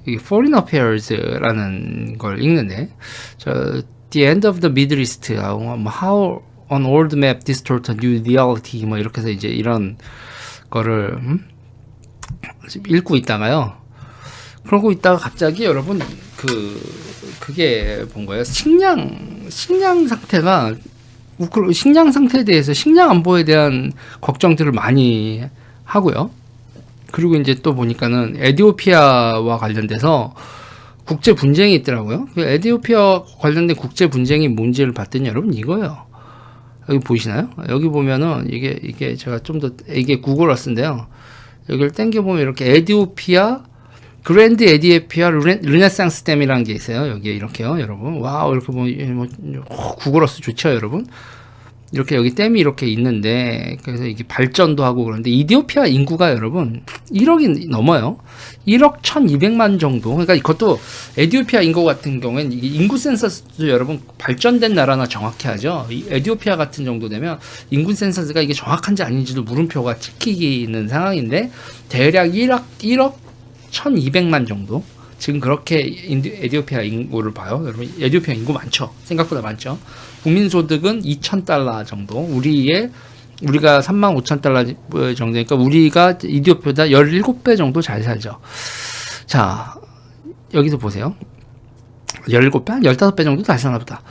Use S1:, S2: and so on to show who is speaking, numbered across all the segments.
S1: 이 Foreign Affairs라는 걸 읽는데, The End of the Middle East, How an Old Map Distorted New Reality, 뭐 이렇게 해서 이제 이런 거를 읽고 있다가요. 그러고 있다가 갑자기 여러분 그게 본 거예요. 식량 상태가 식량 상태에 대해서 식량 안보에 대한 걱정들을 많이 하고요. 그리고 이제 또 보니까는 에티오피아와 관련돼서 국제 분쟁이 있더라고요. 에티오피아 관련된 국제 분쟁이 뭔지를 봤더니 여러분 이거예요. 여기 보이시나요? 여기 보면은 이게 제가 좀 더 이게 구글 어스인데요. 여기를 당겨 보면 이렇게 에티오피아 그랜드 에티오피아 르네상스 댐이라는 게 있어요. 여기에 이렇게요, 여러분. 와우, 이렇게 보면 구글 어스 좋죠, 여러분. 이렇게 여기 댐이 이렇게 있는데, 그래서 이게 발전도 하고 그런데 이디오피아 인구가 여러분 1억이 넘어요. 1억 1200만 정도. 그러니까 이것도 에티오피아 인구 같은 경우에는 인구 센서스도 여러분 발전된 나라나 정확히 하죠. 이 에티오피아 같은 정도 되면 인구 센서스가 이게 정확한지 아닌지도 물음표가 찍히는 상황인데, 대략 1억 1200만 정도. 지금 그렇게 에티오피아 인구를 봐요. 여러분, 에티오피아 인구 많죠? 생각보다 많죠? 국민소득은 2,000달러 정도. 우리가 35,000달러 정도니까 우리가 이디오피아보다 17배 정도 잘 살죠. 자, 여기서 보세요. 17배? 한 15배 정도 잘 사나 보다.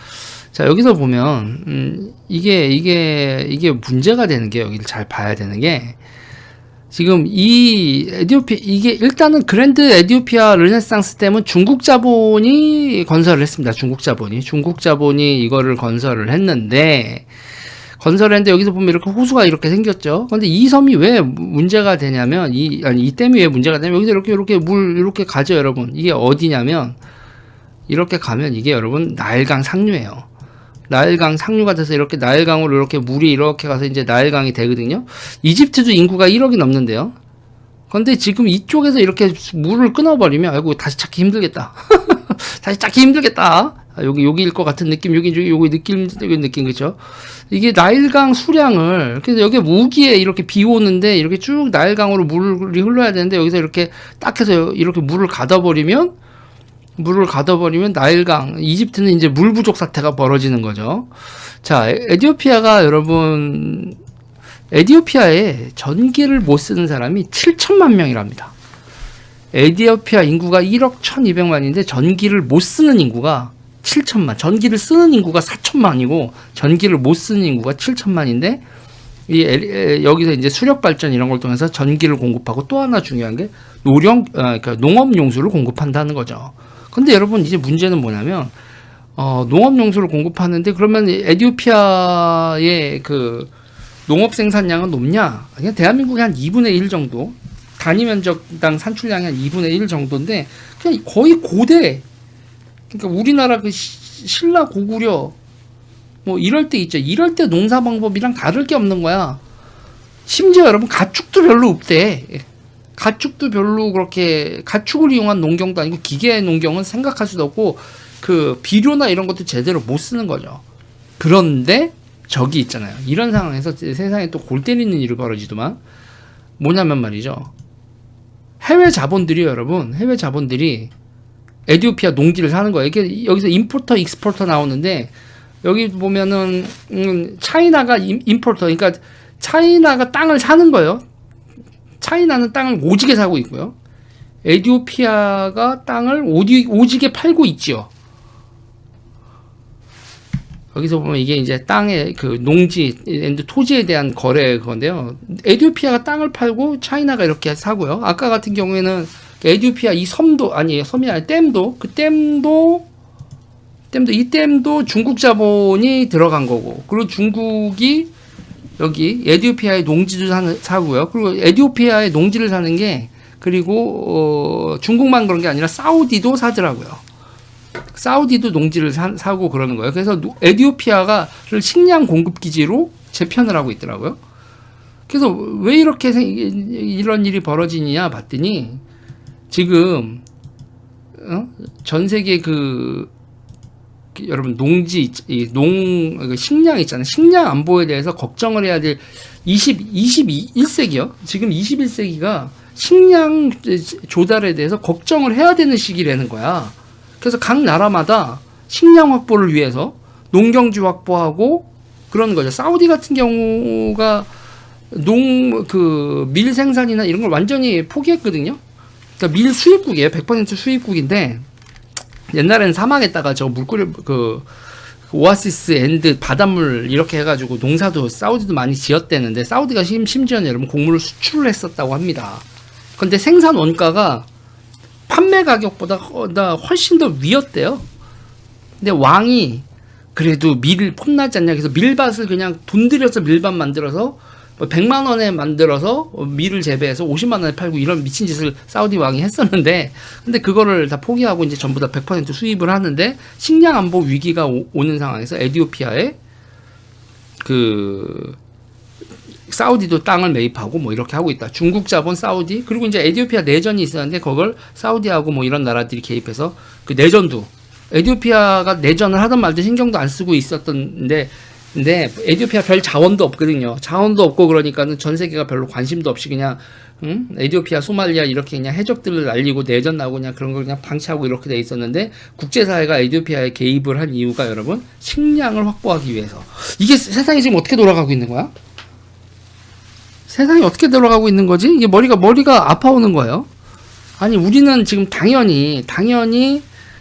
S1: 자, 여기서 보면, 이게 문제가 되는 게, 여기를 잘 봐야 되는 게, 지금 이게 일단은 그랜드 에티오피아 르네상스 댐은 중국 자본이 건설을 했습니다. 중국 자본이 이거를 건설을 했는데 여기서 보면 이렇게 호수가 이렇게 생겼죠. 근데 이 섬이 왜 문제가 되냐면 이 댐이 왜 문제가 되냐면 여기서 이렇게 물 이렇게 가죠, 여러분. 이게 어디냐면 이렇게 가면 이게 여러분 나일강 상류예요. 나일강 상류가 돼서 이렇게 나일강으로 이렇게 물이 이렇게 가서 이제 나일강이 되거든요. 이집트도 인구가 1억이 넘는데요. 근데 지금 이쪽에서 이렇게 물을 끊어버리면 아이고 다시 찾기 힘들겠다. 여기일 것 같은 느낌, 여기 느낌 그렇죠? 이게 나일강 수량을 그래서 여기 우기에 이렇게 비 오는데 이렇게 쭉 나일강으로 물이 흘러야 되는데 여기서 이렇게 딱 해서 이렇게 물을 가둬버리면 나일강, 이집트는 이제 물 부족 사태가 벌어지는 거죠. 자, 에티오피아에 전기를 못 쓰는 사람이 7천만 명이랍니다. 에티오피아 인구가 1억 1200만인데 전기를 못 쓰는 인구가 7천만, 전기를 쓰는 인구가 4천만이고 전기를 못 쓰는 인구가 7천만인데 여기서 이제 수력 발전 이런 걸 통해서 전기를 공급하고 또 하나 중요한 게 그러니까 농업 용수를 공급한다는 거죠. 근데 여러분 이제 문제는 뭐냐면 농업 용수를 공급하는데 그러면 에티오피아의 그 농업 생산량은 높냐? 그냥 대한민국의 한 2분의 1 정도, 단위 면적당 산출량이 한 2분의 1 정도인데 그냥 거의 고대. 그러니까 우리나라 그 신라 고구려 뭐 이럴 때 있죠. 이럴 때 농사 방법이랑 다를 게 없는 거야. 심지어 여러분 가축도 별로 없대. 가축도 별로 그렇게 가축을 이용한 농경도 아니고 기계 농경은 생각할 수도 없고 그 비료나 이런 것도 제대로 못 쓰는 거죠. 그런데 저기 있잖아요. 이런 상황에서 세상에 또 골 때리는 일이 벌어지더만 뭐냐면 말이죠. 해외 자본들이 에티오피아 농지를 사는 거예요. 이게 여기서 임포터, 익스포터 나오는데 여기 보면은 차이나가 임포터, 그러니까 차이나가 땅을 사는 거예요. 차이나는 땅을 오지게 사고 있고요. 에티오피아가 땅을 오지게 팔고 있죠. 여기서 보면 이게 이제 땅의 그 농지, 토지에 대한 거래 건데요. 에티오피아가 땅을 팔고 차이나가 이렇게 사고요. 아까 같은 경우에는 에티오피아 이 섬도, 아니, 섬이 아니라 댐도, 이 댐도 중국 자본이 들어간 거고, 그리고 중국이 여기 에티오피아의 농지도 사고요. 그리고 에티오피아의 농지를 사는 게 그리고 중국만 그런 게 아니라 사우디도 사더라고요. 사우디도 농지를 사고 그러는 거예요. 그래서 에티오피아를 식량 공급 기지로 재편을 하고 있더라고요. 그래서 왜 이렇게 이런 일이 벌어지느냐 봤더니 지금 전 세계 여러분 농지 식량 있잖아요. 식량 안보에 대해서 걱정을 해야 될 21세기요. 지금 21세기가 식량 조달에 대해서 걱정을 해야 되는 시기라는 거야. 그래서 각 나라마다 식량 확보를 위해서 농경지 확보하고 그런 거죠. 사우디 같은 경우가 밀 생산이나 이런 걸 완전히 포기했거든요. 그러니까 밀 수입국이에요. 100% 수입국인데 옛날에는 사막에다가 저 오아시스 앤드 바닷물 이렇게 해가지고 농사도 사우디도 많이 지었대는데 사우디가 심지어는 여러분 곡물을 수출을 했었다고 합니다. 근데 생산 원가가 판매 가격보다 훨씬 더 위였대요. 근데 왕이 그래도 밀을 폼나지 않냐 해서 밀밭을 그냥 돈 들여서 밀밭 만들어서 100만 원에 만들어서 밀을 재배해서 50만 원에 팔고 이런 미친 짓을 사우디 왕이 했었는데 근데 그거를 다 포기하고 이제 전부 다 100% 수입을 하는데 식량 안보 위기가 오는 상황에서 에티오피아에 사우디도 땅을 매입하고 뭐 이렇게 하고 있다. 중국 자본 사우디 그리고 이제 에티오피아 내전이 있었는데 그걸 사우디하고 뭐 이런 나라들이 개입해서 그 내전도 에티오피아가 내전을 하든 말든 신경도 안 쓰고 있었던데 근데 에티오피아 별 자원도 없거든요. 자원도 없고 그러니까는 전 세계가 별로 관심도 없이 그냥 에티오피아, 소말리아 이렇게 그냥 해적들을 날리고 내전 나고 그냥 그런 걸 그냥 방치하고 이렇게 돼 있었는데 국제사회가 에티오피아에 개입을 한 이유가 여러분 식량을 확보하기 위해서. 이게 세상이 지금 어떻게 돌아가고 있는 거야? 세상이 어떻게 돌아가고 있는 거지? 이게 머리가 아파오는 거예요. 아니 우리는 지금 당연히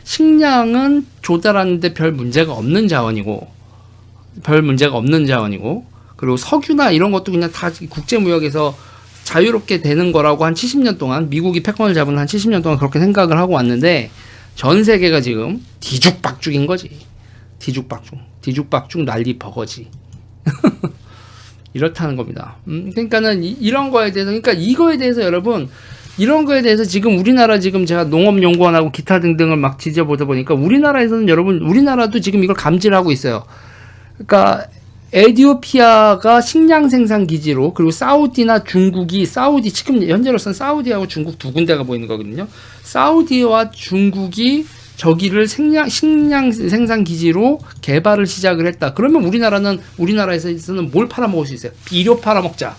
S1: 식량은 조달하는데 별 문제가 없는 자원이고 그리고 석유나 이런 것도 그냥 다 국제무역에서 자유롭게 되는 거라고 한 70년 동안 미국이 패권을 잡은 한 70년 동안 그렇게 생각을 하고 왔는데 전 세계가 지금 뒤죽박죽인 거지. 뒤죽박죽 난리 버거지. 이렇다는 겁니다. 그러니까는 이런 거에 대해서 이거에 대해서 여러분 이런 거에 대해서 지금 우리나라 지금 제가 농업연구원하고 기타 등등을 막 뒤져보다 보니까 우리나라에서는 여러분 우리나라도 지금 이걸 감지를 하고 있어요. 그러니까 에티오피아가 식량 생산 기지로 그리고 사우디나 중국이 지금 현재로서는 사우디하고 중국 두 군데가 보이는 거거든요. 사우디와 중국이 저기를 식량 생산 기지로 개발을 시작을 했다. 그러면 우리나라에서는 뭘 팔아먹을 수 있어요? 비료 팔아먹자.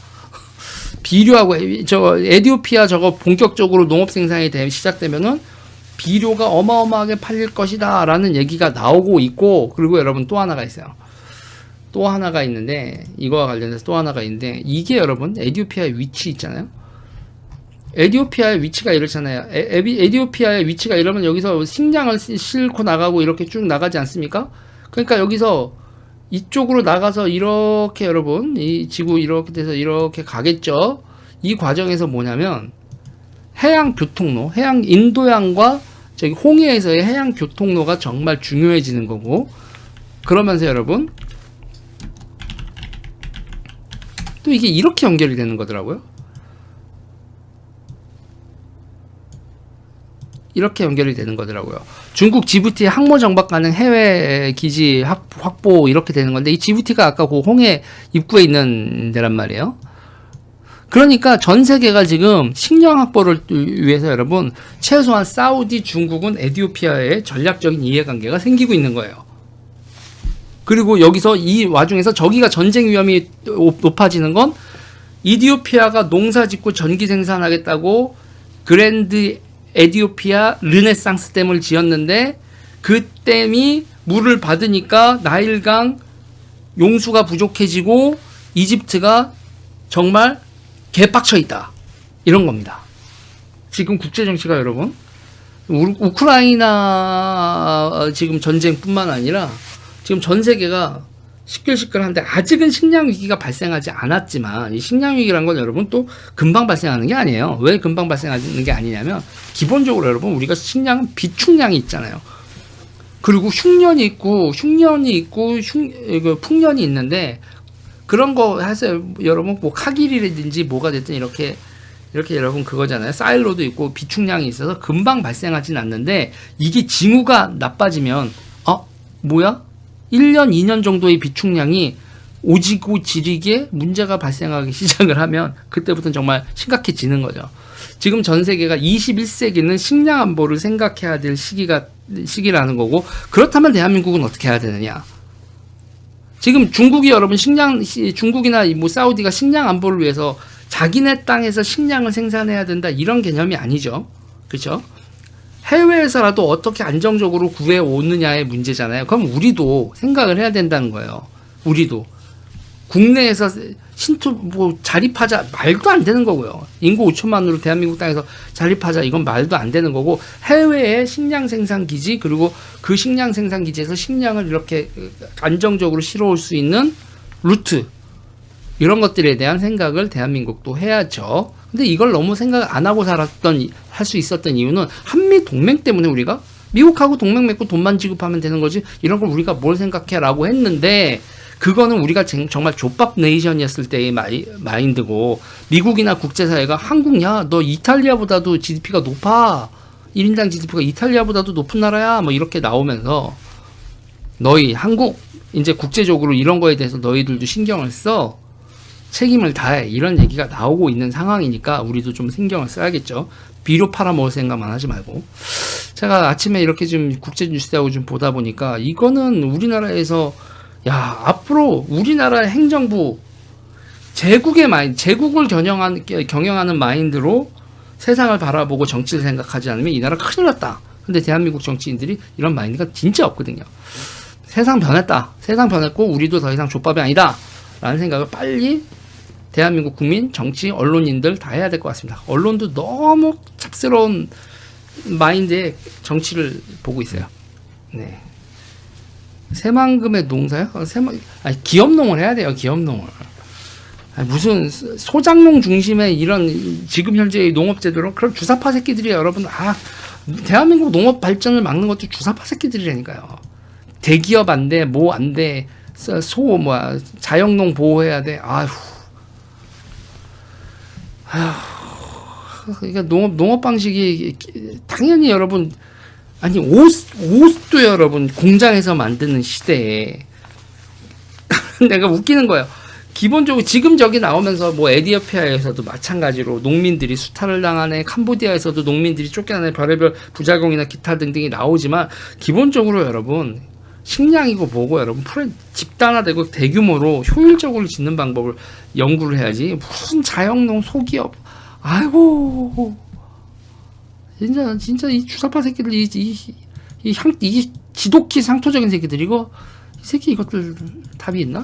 S1: 비료하고 에티오피아 저거 본격적으로 농업 생산이 시작되면은 비료가 어마어마하게 팔릴 것이다라는 얘기가 나오고 있고 그리고 여러분 또 하나가 있어요. 또 하나가 있는데 이거와 관련해서 또 하나가 있는데 이게 여러분 에티오피아의 위치 있잖아요. 에티오피아의 위치가 이렇잖아요. 에티오피아의 위치가 이러면 여기서 식량을 싣고 나가고 이렇게 쭉 나가지 않습니까? 그러니까 여기서 이쪽으로 나가서 이렇게 여러분 이 지구 이렇게 돼서 이렇게 가겠죠. 이 과정에서 뭐냐면 해양 교통로, 인도양과 저기 홍해에서의 해양 교통로가 정말 중요해지는 거고 그러면서 여러분 또 이게 이렇게 연결이 되는 거더라고요. 중국 지부티 항모 정박 가능 해외 기지 확보 이렇게 되는 건데 이 지부티가 아까 그 홍해 입구에 있는 데란 말이에요. 그러니까 전 세계가 지금 식량 확보를 위해서 여러분 최소한 사우디, 중국은 에티오피아의 전략적인 이해관계가 생기고 있는 거예요. 그리고 여기서 이 와중에서 저기가 전쟁 위험이 높아지는 건 이디오피아가 농사 짓고 전기 생산하겠다고 그랜드 에티오피아 르네상스 댐을 지었는데 그 댐이 물을 받으니까 나일강 용수가 부족해지고 이집트가 정말 개빡쳐 있다. 이런 겁니다. 지금 국제정치가 여러분 우크라이나 지금 전쟁뿐만 아니라 지금 전 세계가 시끌시끌한데 아직은 식량 위기가 발생하지 않았지만 이 식량 위기란 건 여러분 또 금방 발생하는 게 아니에요. 왜 금방 발생하는 게 아니냐면 기본적으로 여러분 우리가 식량 비축량이 있잖아요. 그리고 흉년이 있고 풍년이 있는데 그런 거 하세요. 여러분 뭐 카길이라든지 뭐가 됐든 이렇게 여러분 그거잖아요. 사일로도 있고 비축량이 있어서 금방 발생하진 않는데 이게 징후가 나빠지면 뭐야? 1년, 2년 정도의 비축량이 오지고 지리게 문제가 발생하기 시작을 하면 그때부터는 정말 심각해지는 거죠. 지금 전 세계가 21세기는 식량 안보를 생각해야 될 시기라는 거고 그렇다면 대한민국은 어떻게 해야 되느냐? 지금 중국이 여러분 중국이나 뭐 사우디가 식량 안보를 위해서 자기네 땅에서 식량을 생산해야 된다 이런 개념이 아니죠. 그렇죠? 해외에서라도 어떻게 안정적으로 구해 오느냐의 문제잖아요. 그럼 우리도 생각을 해야 된다는 거예요. 우리도 국내에서 자립하자 말도 안 되는 거고요. 인구 5천만으로 대한민국 땅에서 자립하자 이건 말도 안 되는 거고, 해외의 식량 생산 기지, 그리고 그 식량 생산 기지에서 식량을 이렇게 안정적으로 실어올 수 있는 루트, 이런 것들에 대한 생각을 대한민국도 해야죠. 근데 이걸 너무 생각 안 하고 할 수 있었던 이유는 한미 동맹 때문에, 우리가 미국하고 동맹 맺고 돈만 지급하면 되는 거지 이런 걸 우리가 뭘 생각해라고 했는데, 그거는 우리가 정말 족밥 네이션이었을 때의 마인드고, 미국이나 국제사회가 한국, 야, 너 이탈리아보다도 GDP가 높아, 1인당 GDP가 이탈리아보다도 높은 나라야, 뭐 이렇게 나오면서 너희 한국 이제 국제적으로 이런 거에 대해서 너희들도 신경을 써, 책임을 다해, 이런 얘기가 나오고 있는 상황이니까 우리도 좀 신경을 써야겠죠. 비료 팔아먹을 생각만 하지 말고. 제가 아침에 이렇게 좀 국제 뉴스하고 좀 보다 보니까 이거는 우리나라에서, 야, 앞으로 우리나라 행정부 제국을 경영하는 마인드로 세상을 바라보고 정치를 생각하지 않으면 이 나라 큰일 났다. 근데 대한민국 정치인들이 이런 마인드가 진짜 없거든요. 세상 변했다. 세상 변했고 우리도 더 이상 족밥이 아니다. 라는 생각을 빨리 대한민국 국민, 정치, 언론인들 다 해야 될 것 같습니다. 언론도 너무 잡스러운 마인드의 정치를 보고 있어요. 네. 새만금의 농사요? 기업농을 해야 돼요. 기업농을. 무슨 소작농 중심의 이런 지금 현재의 농업제도로, 그런 주사파 새끼들이, 여러분, 대한민국 농업 발전을 막는 것도 주사파 새끼들이라니까요. 대기업 안 돼, 뭐 안 돼, 자영농 보호해야 돼. 그러니까 농업 방식이 당연히, 여러분, 옷도 여러분 공장에서 만드는 시대에 내가 웃기는 거예요. 기본적으로 지금 저기 나오면서 뭐 에티오피아에서도 마찬가지로 농민들이 수탈을 당하네, 캄보디아에서도 농민들이 쫓겨나네, 별의별 부작용이나 기타 등등이 나오지만, 기본적으로 여러분 식량이고 뭐고, 여러분 집단화되고 대규모로 효율적으로 짓는 방법을 연구를 해야지, 무슨 자영농 소기업, 아이고 진짜 이 주사파 새끼들, 이 지독히 상토적인 새끼들, 이 새끼 이것들 답이 있나?